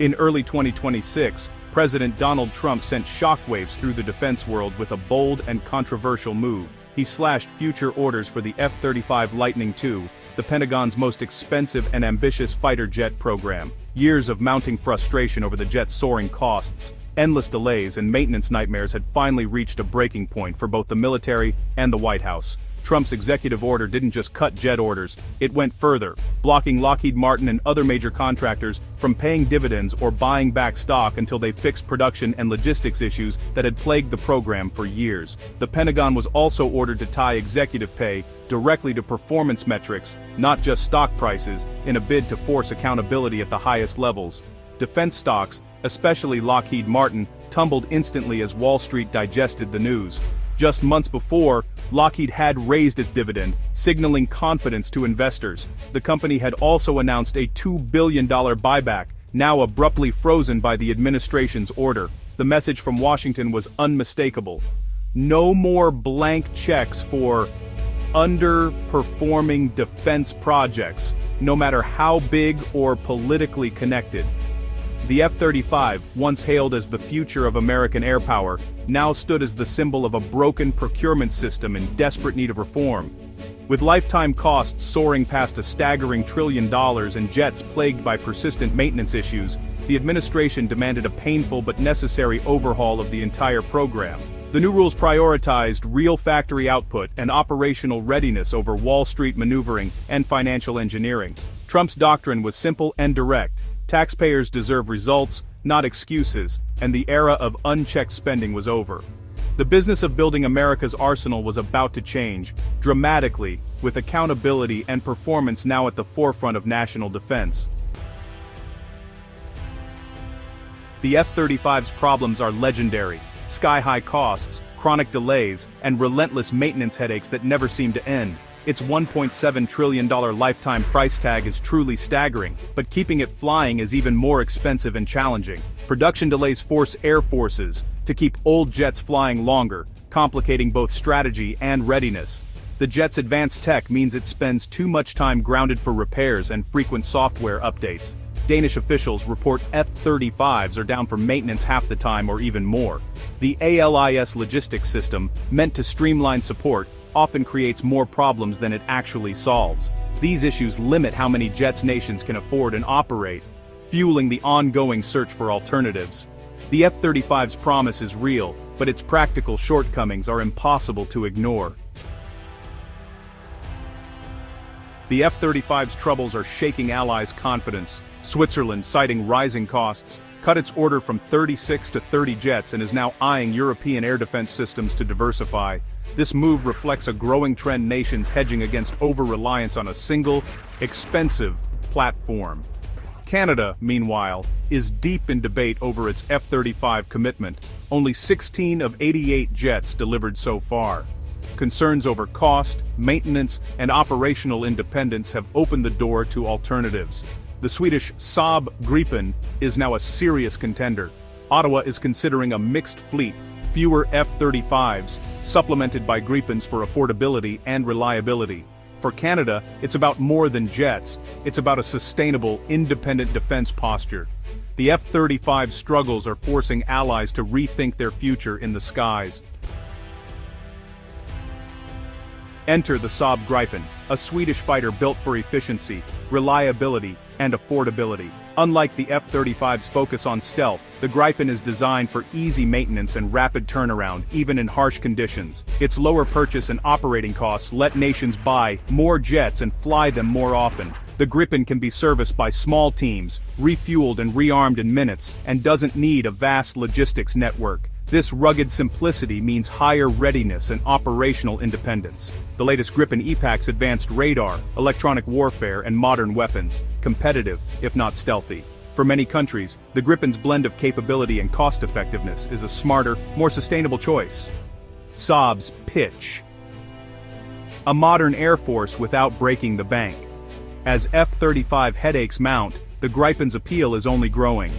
In early 2026, President Donald Trump sent shockwaves through the defense world with a bold and controversial move. He slashed future orders for the F-35 Lightning II, the Pentagon's most expensive and ambitious fighter jet program. Years of mounting frustration over the jet's soaring costs, endless delays and maintenance nightmares had finally reached a breaking point for both the military and the White House. Trump's executive order didn't just cut jet orders, it went further, blocking Lockheed Martin and other major contractors from paying dividends or buying back stock until they fixed production and logistics issues that had plagued the program for years. The Pentagon was also ordered to tie executive pay directly to performance metrics, not just stock prices, in a bid to force accountability at the highest levels. Defense stocks, especially Lockheed Martin, tumbled instantly as Wall Street digested the news. Just months before, Lockheed had raised its dividend, signaling confidence to investors. The company had also announced a $2 billion buyback, now abruptly frozen by the administration's order. The message from Washington was unmistakable. No more blank checks for underperforming defense projects, no matter how big or politically connected. The F-35, once hailed as the future of American air power, now stood as the symbol of a broken procurement system in desperate need of reform. With lifetime costs soaring past a staggering $1 trillion and jets plagued by persistent maintenance issues, the administration demanded a painful but necessary overhaul of the entire program. The new rules prioritized real factory output and operational readiness over Wall Street maneuvering and financial engineering. Trump's doctrine was simple and direct. Taxpayers deserve results, not excuses, and the era of unchecked spending was over. The business of building America's arsenal was about to change, dramatically, with accountability and performance now at the forefront of national defense. The F-35's problems are legendary: sky-high costs, chronic delays, and relentless maintenance headaches that never seem to end. Its $1.7 trillion lifetime price tag is truly staggering, but keeping it flying is even more expensive and challenging. Production delays force air forces to keep old jets flying longer, complicating both strategy and readiness. The jet's advanced tech means it spends too much time grounded for repairs and frequent software updates. Danish officials report F-35s are down for maintenance half the time or even more. The ALIS logistics system, meant to streamline support, often creates more problems than it actually solves. These issues limit how many jets nations can afford and operate, fueling the ongoing search for alternatives. The F-35's promise is real, but its practical shortcomings are impossible to ignore. The F-35's troubles are shaking allies' confidence. Switzerland, citing rising costs, cut its order from 36 to 30 jets and is now eyeing European air defense systems to diversify. This move reflects a growing trend nations hedging against over-reliance on a single, expensive platform. Canada, meanwhile, is deep in debate over its F-35 commitment. Only 16 of 88 jets delivered so far. Concerns over cost, maintenance, and operational independence have opened the door to alternatives. The Swedish Saab Gripen is now a serious contender. Ottawa is considering a mixed fleet, fewer F-35s, supplemented by Gripens for affordability and reliability. For Canada, it's about more than jets, it's about a sustainable, independent defense posture. The F-35 struggles are forcing allies to rethink their future in the skies. Enter the Saab Gripen, a Swedish fighter built for efficiency, reliability, and affordability. Unlike the F-35's focus on stealth, the Gripen is designed for easy maintenance and rapid turnaround, even in harsh conditions. Its lower purchase and operating costs let nations buy more jets and fly them more often. The Gripen can be serviced by small teams, refueled and rearmed in minutes, and doesn't need a vast logistics network. This rugged simplicity means higher readiness and operational independence. The latest Gripen E-Packs advanced radar, electronic warfare, and modern weapons, competitive, if not stealthy. For many countries, the Gripen's blend of capability and cost-effectiveness is a smarter, more sustainable choice. Saab's pitch: a modern air force without breaking the bank. As F-35 headaches mount, the Gripen's appeal is only growing.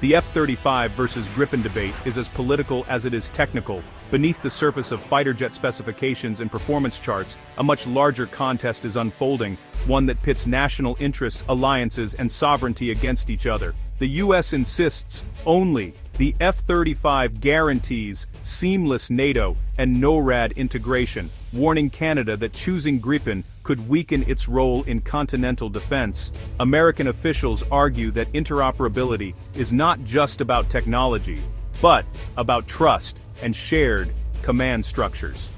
The F-35 versus Gripen debate is as political as it is technical. Beneath the surface of fighter jet specifications and performance charts, a much larger contest is unfolding, one that pits national interests, alliances, and sovereignty against each other. The US insists only the F-35 guarantees seamless NATO and NORAD integration, warning Canada that choosing Gripen could weaken its role in continental defense. American officials argue that interoperability is not just about technology, but about trust and shared command structures.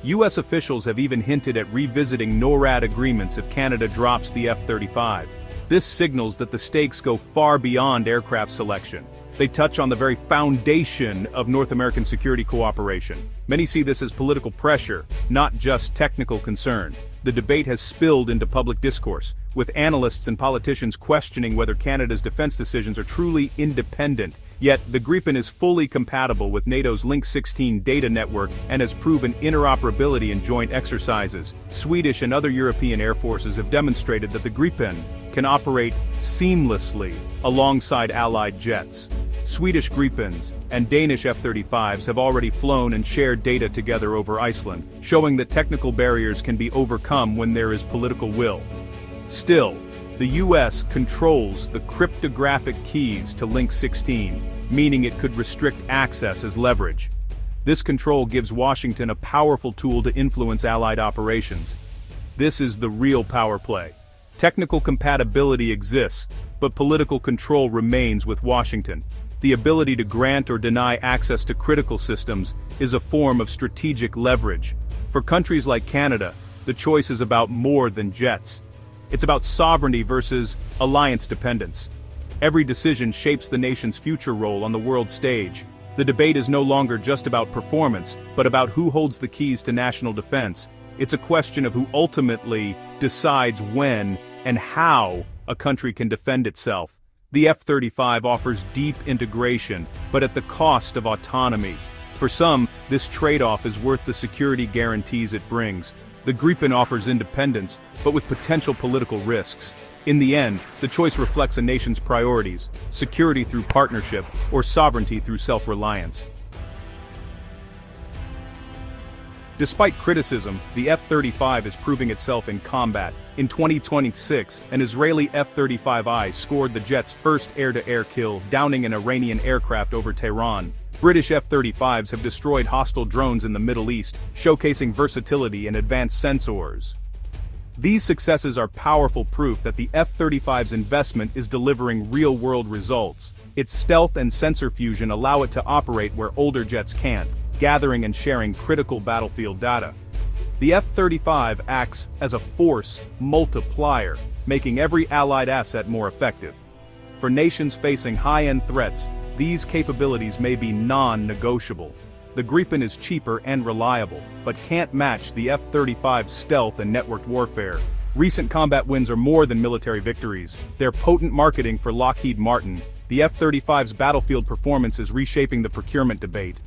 US officials have even hinted at revisiting NORAD agreements if Canada drops the F-35. This signals that the stakes go far beyond aircraft selection. They touch on the very foundation of North American security cooperation. Many see this as political pressure, not just technical concern. The debate has spilled into public discourse, with analysts and politicians questioning whether Canada's defense decisions are truly independent. Yet, the Gripen is fully compatible with NATO's Link 16 data network and has proven interoperability in joint exercises. Swedish and other European air forces have demonstrated that the Gripen can operate seamlessly alongside Allied jets. Swedish Gripens and Danish F-35s have already flown and shared data together over Iceland, showing that technical barriers can be overcome when there is political will. Still, the US controls the cryptographic keys to Link 16, meaning it could restrict access as leverage. This control gives Washington a powerful tool to influence Allied operations. This is the real power play. Technical compatibility exists, but political control remains with Washington. The ability to grant or deny access to critical systems is a form of strategic leverage. For countries like Canada, the choice is about more than jets. It's about sovereignty versus alliance dependence. Every decision shapes the nation's future role on the world stage. The debate is no longer just about performance, but about who holds the keys to national defense. It's a question of who ultimately decides when and how a country can defend itself. The F-35 offers deep integration, but at the cost of autonomy. For some, this trade-off is worth the security guarantees it brings. The Gripen offers independence, but with potential political risks. In the end, the choice reflects a nation's priorities: security through partnership or sovereignty through self-reliance. Despite criticism, the F-35 is proving itself in combat. In 2026, an Israeli F-35I scored the jet's first air-to-air kill, downing an Iranian aircraft over Tehran. British F-35s have destroyed hostile drones in the Middle East, showcasing versatility and advanced sensors. These successes are powerful proof that the F-35's investment is delivering real-world results. Its stealth and sensor fusion allow it to operate where older jets can't, gathering and sharing critical battlefield data. The F-35 acts as a force multiplier, making every Allied asset more effective. For nations facing high-end threats, these capabilities may be non-negotiable. The Gripen is cheaper and reliable, but can't match the F-35's stealth and networked warfare. Recent combat wins are more than military victories. They're potent marketing for Lockheed Martin. The F-35's battlefield performance is reshaping the procurement debate.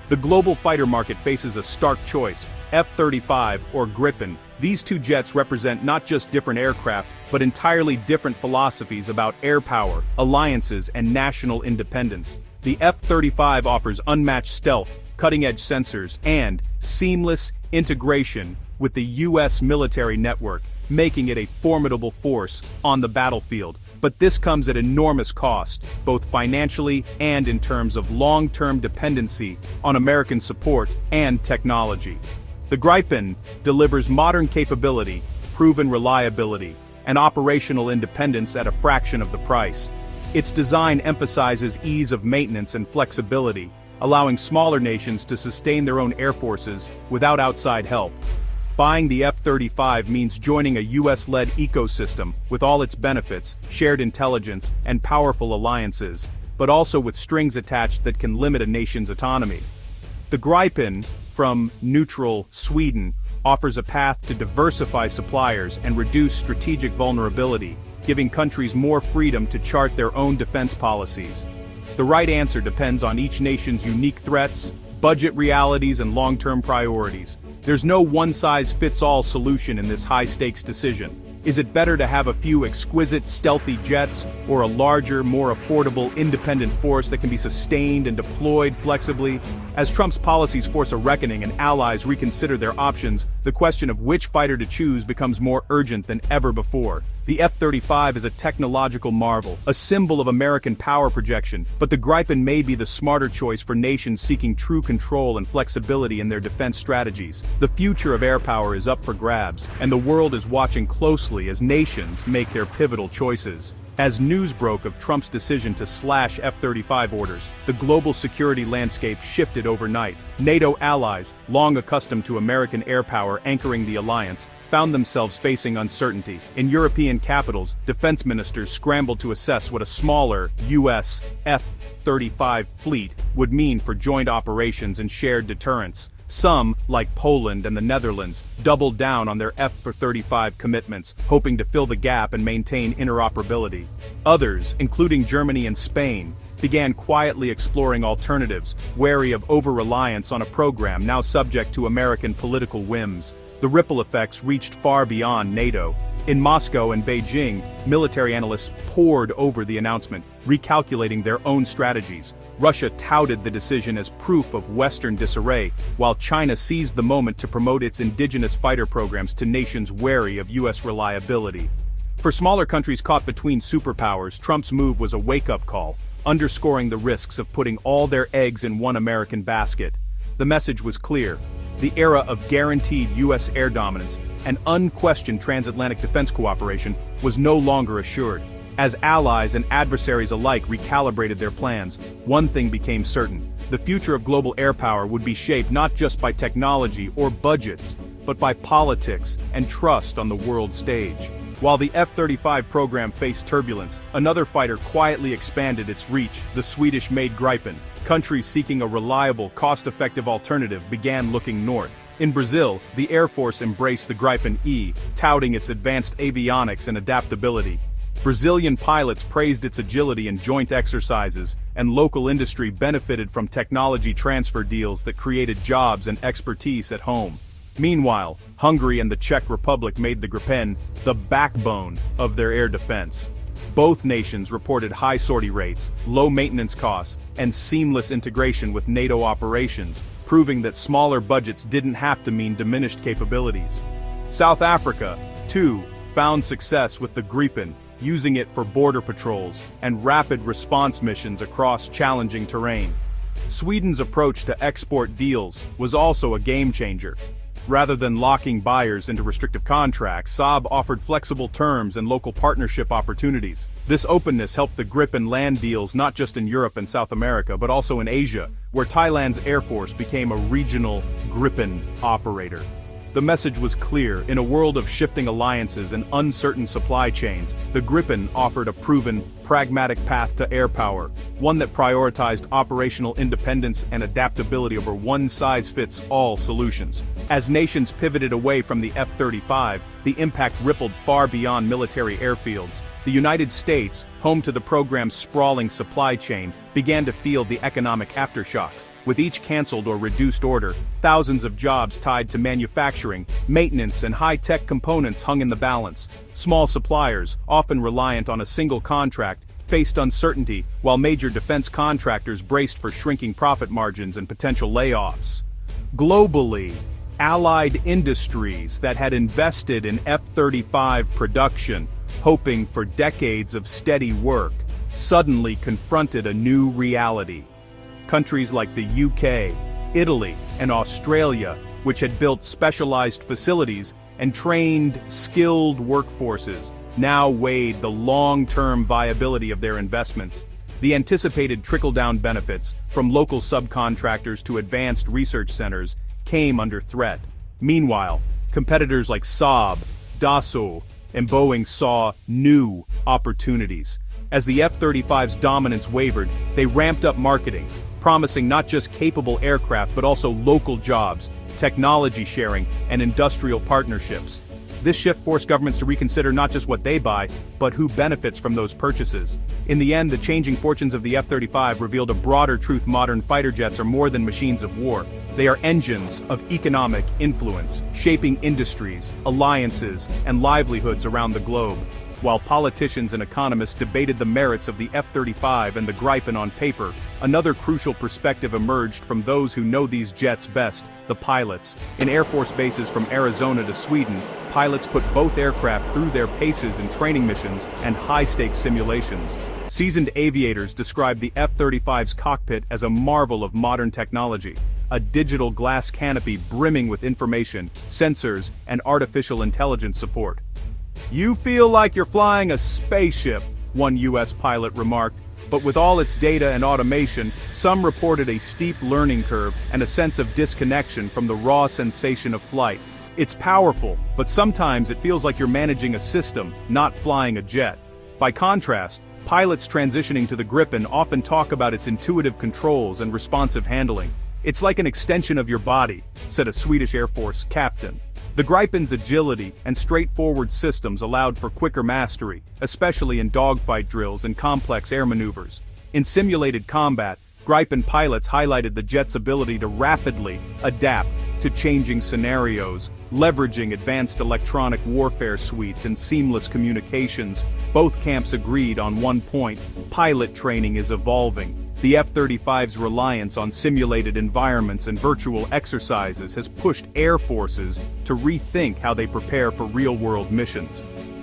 The global fighter market faces a stark choice: F-35 or Gripen. These two jets represent not just different aircraft, but entirely different philosophies about air power, alliances, and national independence. The F-35 offers unmatched stealth, cutting-edge sensors, and seamless integration with the US military network, making it a formidable force on the battlefield. But this comes at enormous cost, both financially and in terms of long-term dependency on American support and technology. The Gripen delivers modern capability, proven reliability, and operational independence at a fraction of the price. Its design emphasizes ease of maintenance and flexibility, allowing smaller nations to sustain their own air forces without outside help. Buying the F-35 means joining a US-led ecosystem with all its benefits, shared intelligence, and powerful alliances, but also with strings attached that can limit a nation's autonomy. The Gripen, from neutral Sweden, offers a path to diversify suppliers and reduce strategic vulnerability, giving countries more freedom to chart their own defense policies. The right answer depends on each nation's unique threats, budget realities, and long-term priorities. There's no one-size-fits-all solution in this high-stakes decision. Is it better to have a few exquisite, stealthy jets, or a larger, more affordable, independent force that can be sustained and deployed flexibly? As Trump's policies force a reckoning and allies reconsider their options, the question of which fighter to choose becomes more urgent than ever before. The F-35 is a technological marvel, a symbol of American power projection, but the Gripen may be the smarter choice for nations seeking true control and flexibility in their defense strategies. The future of air power is up for grabs, and the world is watching closely as nations make their pivotal choices. As news broke of Trump's decision to slash F-35 orders, the global security landscape shifted overnight. NATO allies, long accustomed to American air power anchoring the alliance, found themselves facing uncertainty. In European capitals, defense ministers scrambled to assess what a smaller U.S. F-35 fleet would mean for joint operations and shared deterrence. Some, like Poland and the Netherlands, doubled down on their F-35 commitments, hoping to fill the gap and maintain interoperability. Others, including Germany and Spain, began quietly exploring alternatives, wary of over-reliance on a program now subject to American political whims. The ripple effects reached far beyond NATO. In Moscow and Beijing, military analysts pored over the announcement, recalculating their own strategies. Russia touted the decision as proof of Western disarray, while China seized the moment to promote its indigenous fighter programs to nations wary of U.S. reliability. For smaller countries caught between superpowers, Trump's move was a wake-up call, underscoring the risks of putting all their eggs in one American basket. The message was clear. The era of guaranteed U.S. air dominance and unquestioned transatlantic defense cooperation was no longer assured. As allies and adversaries alike recalibrated their plans, one thing became certain. The future of global air power would be shaped not just by technology or budgets, but by politics and trust on the world stage. While the F-35 program faced turbulence, another fighter quietly expanded its reach, the Swedish-made Gripen. Countries seeking a reliable, cost-effective alternative began looking north. In Brazil, the Air Force embraced the Gripen E, touting its advanced avionics and adaptability. Brazilian pilots praised its agility in joint exercises, and local industry benefited from technology transfer deals that created jobs and expertise at home. Meanwhile, Hungary and the Czech Republic made the Gripen the backbone of their air defense. Both nations reported high sortie rates, low maintenance costs, and seamless integration with NATO operations, proving that smaller budgets didn't have to mean diminished capabilities. South Africa, too, found success with the Gripen, using it for border patrols and rapid response missions across challenging terrain. Sweden's approach to export deals was also a game-changer. Rather than locking buyers into restrictive contracts, Saab offered flexible terms and local partnership opportunities. This openness helped the Gripen land deals not just in Europe and South America, but also in Asia, where Thailand's Air Force became a regional Gripen operator. The message was clear. In a world of shifting alliances and uncertain supply chains, the Gripen offered a proven, pragmatic path to air power, one that prioritized operational independence and adaptability over one-size-fits-all solutions. As nations pivoted away from the F-35, the impact rippled far beyond military airfields. The United States, home to the program's sprawling supply chain, began to feel the economic aftershocks. With each canceled or reduced order, thousands of jobs tied to manufacturing, maintenance, and high-tech components hung in the balance. Small suppliers, often reliant on a single contract, faced uncertainty, while major defense contractors braced for shrinking profit margins and potential layoffs. Globally, allied industries that had invested in F-35 production, hoping for decades of steady work, suddenly confronted a new reality. Countries like the UK, Italy, and Australia, which had built specialized facilities and trained skilled workforces, now weighed the long-term viability of their investments. The anticipated trickle-down benefits, from local subcontractors to advanced research centers, came under threat. Meanwhile, competitors like Saab, Dassault, and Boeing saw new opportunities. As the F-35's dominance wavered, they ramped up marketing, promising not just capable aircraft but also local jobs, technology sharing, and industrial partnerships. This shift forced governments to reconsider not just what they buy, but who benefits from those purchases. In the end, the changing fortunes of the F-35 revealed a broader truth: modern fighter jets are more than machines of war. They are engines of economic influence, shaping industries, alliances, and livelihoods around the globe. While politicians and economists debated the merits of the F-35 and the Gripen on paper, another crucial perspective emerged from those who know these jets best: the pilots. In Air Force bases from Arizona to Sweden, pilots put both aircraft through their paces in training missions and high-stakes simulations. Seasoned aviators describe the F-35's cockpit as a marvel of modern technology, a digital glass canopy brimming with information, sensors, and artificial intelligence support. "You feel like you're flying a spaceship," one U.S. pilot remarked, but with all its data and automation, some reported a steep learning curve and a sense of disconnection from the raw sensation of flight. "It's powerful, but sometimes it feels like you're managing a system, not flying a jet." By contrast, pilots transitioning to the Gripen often talk about its intuitive controls and responsive handling. "It's like an extension of your body," said a Swedish Air Force captain. The Gripen's agility and straightforward systems allowed for quicker mastery, especially in dogfight drills and complex air maneuvers. In simulated combat, Gripen pilots highlighted the jet's ability to rapidly adapt to changing scenarios, leveraging advanced electronic warfare suites and seamless communications. Both camps agreed on one point: pilot training is evolving. The F-35's reliance on simulated environments and virtual exercises has pushed air forces to rethink how they prepare for real-world missions.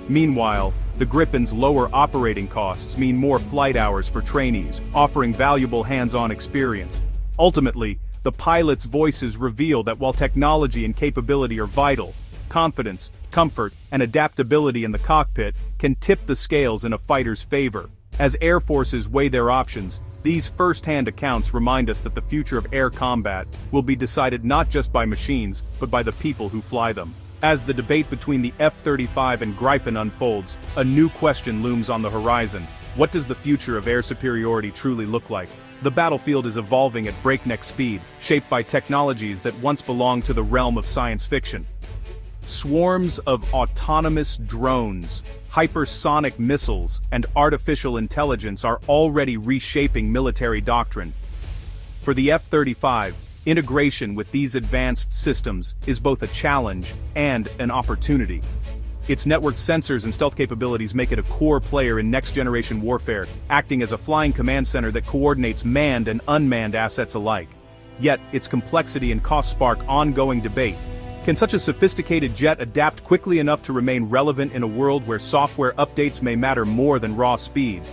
Meanwhile, the Gripen's lower operating costs mean more flight hours for trainees, offering valuable hands-on experience. Ultimately, the pilots' voices reveal that while technology and capability are vital, confidence, comfort, and adaptability in the cockpit can tip the scales in a fighter's favor. As air forces weigh their options, these first-hand accounts remind us that the future of air combat will be decided not just by machines, but by the people who fly them. As the debate between the F-35 and Gripen unfolds, a new question looms on the horizon. What does the future of air superiority truly look like? The battlefield is evolving at breakneck speed, shaped by technologies that once belonged to the realm of science fiction. Swarms of autonomous drones, hypersonic missiles, and artificial intelligence are already reshaping military doctrine. For the F-35, integration with these advanced systems is both a challenge and an opportunity. Its networked sensors and stealth capabilities make it a core player in next-generation warfare, acting as a flying command center that coordinates manned and unmanned assets alike. Yet, its complexity and cost spark ongoing debate. Can such a sophisticated jet adapt quickly enough to remain relevant in a world where software updates may matter more than raw speed?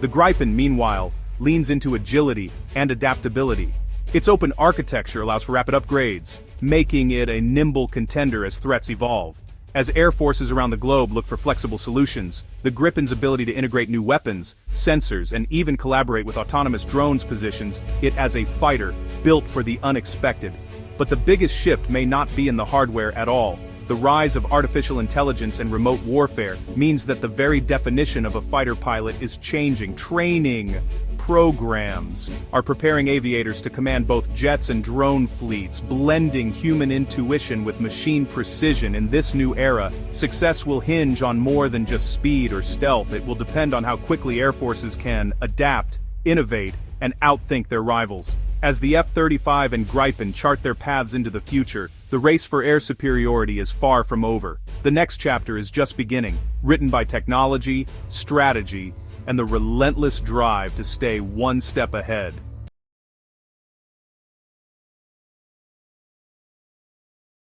The Gripen, meanwhile, leans into agility and adaptability. Its open architecture allows for rapid upgrades, making it a nimble contender as threats evolve. As air forces around the globe look for flexible solutions, the Gripen's ability to integrate new weapons, sensors, and even collaborate with autonomous drones positions it as a fighter built for the unexpected. But the biggest shift may not be in the hardware at all. The rise of artificial intelligence and remote warfare means that the very definition of a fighter pilot is changing. Training programs are preparing aviators to command both jets and drone fleets, blending human intuition with machine precision. In this new era, success will hinge on more than just speed or stealth. It will depend on how quickly air forces can adapt, innovate, and outthink their rivals. As the F-35 and Gripen chart their paths into the future, the race for air superiority is far from over. The next chapter is just beginning, written by technology, strategy, and the relentless drive to stay one step ahead.